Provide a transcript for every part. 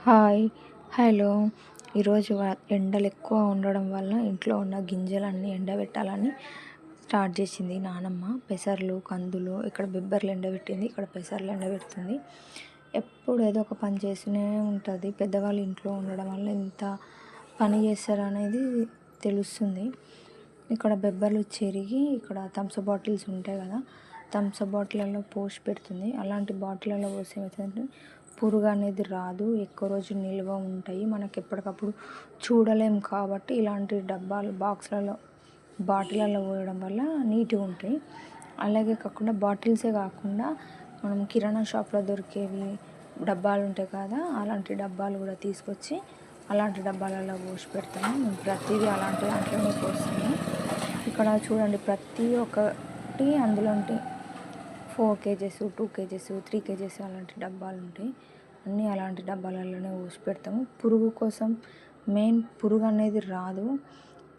Hi hello ఈరోజు ఎండలు ఎక్కువ ఉండడం వల్ల ఇంట్లో ఉన్న గింజలన్నీ ఎండబెట్టాలని స్టార్ట్ చేసింది నానమ్మ. పెసర్లు, కందులు, ఇక్కడ బెబ్బర్లు ఎండబెట్టింది, ఇక్కడ పెసర్లు ఎండబెడుతుంది. ఎప్పుడు ఏదో ఒక పని చేస్తూనే ఉంటుంది. పెద్దవాళ్ళు ఇంట్లో ఉండడం వల్ల ఎంత పని చేస్తారు అనేది తెలుస్తుంది. ఇక్కడ బెబ్బర్లు చెరిగి ఇక్కడ థమ్స్అప్ బాటిల్స్ ఉంటాయి కదా, థమ్స్అప్ బాటిళ్ళలో పోసి పెడుతుంది. అలాంటి బాటిళ్ళలో పోసి ఏమవుతుందంటే పురుగు అనేది రాదు, ఎక్కువ రోజులు నిల్వ ఉంటాయి. మనకి ఎప్పటికప్పుడు చూడలేం కాబట్టి ఇలాంటి డబ్బాలు, బాక్స్లలో, బాటిళ్ళలో పోయడం వల్ల నీట్గా ఉంటాయి. అలాగే కాకుండా బాటిల్సే కాకుండా మనం కిరాణా షాప్లో దొరికేవి డబ్బాలు ఉంటాయి కదా, అలాంటి డబ్బాలు కూడా తీసుకొచ్చి అలాంటి డబ్బాలలో పోసి పెడతాము. మేము ప్రతిదీ అలాంటి దాంట్లోనే పోస్తాము. ఇక్కడ చూడండి, ప్రతి ఒక్కటి అందులో 4 kgs, 2 kgs, 3 kgs అలాంటి డబ్బాలు ఉంటాయి. అన్నీ అలాంటి డబ్బాలలోనే పోసి పెడతాము. పురుగు కోసం మెయిన్ పురుగు అనేది రాదు,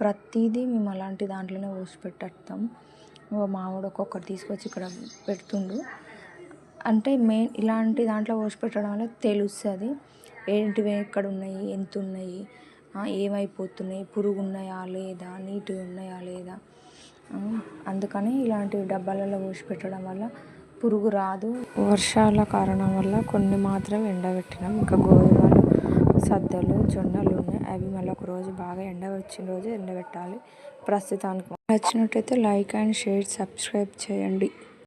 ప్రతిదీ మేము అలాంటి దాంట్లోనే పోసి పెట్టేస్తాము. మావాడు ఒక్కొక్కటి తీసుకొచ్చి ఇక్కడ పెడుతుండు. అంటే మెయిన్ ఇలాంటి దాంట్లో పోసి పెట్టడం వల్ల తెలుస్తుంది ఏంటివి ఎక్కడ ఉన్నాయి, ఎంత ఉన్నాయి, ఏమైపోతున్నాయి, పురుగు ఉన్నాయా లేదా, నీట్గా ఉన్నాయా లేదా. అందుకని ఇలాంటి డబ్బాలలో పోసి పెట్టడం వల్ల పురుగు రాదు. వర్షాల కారణం వల్ల కొన్ని మాత్రం ఎండబెట్టినాం. ఇంకా గోధుమలు, సద్దలు, జొన్నలు ఉన్నాయి. అవి మళ్ళీ ఒక రోజు బాగా ఎండ వచ్చిన రోజు ఎండబెట్టాలి. ప్రస్తుతానికి నచ్చినట్టయితే లైక్ అండ్ షేర్, సబ్స్క్రైబ్ చేయండి.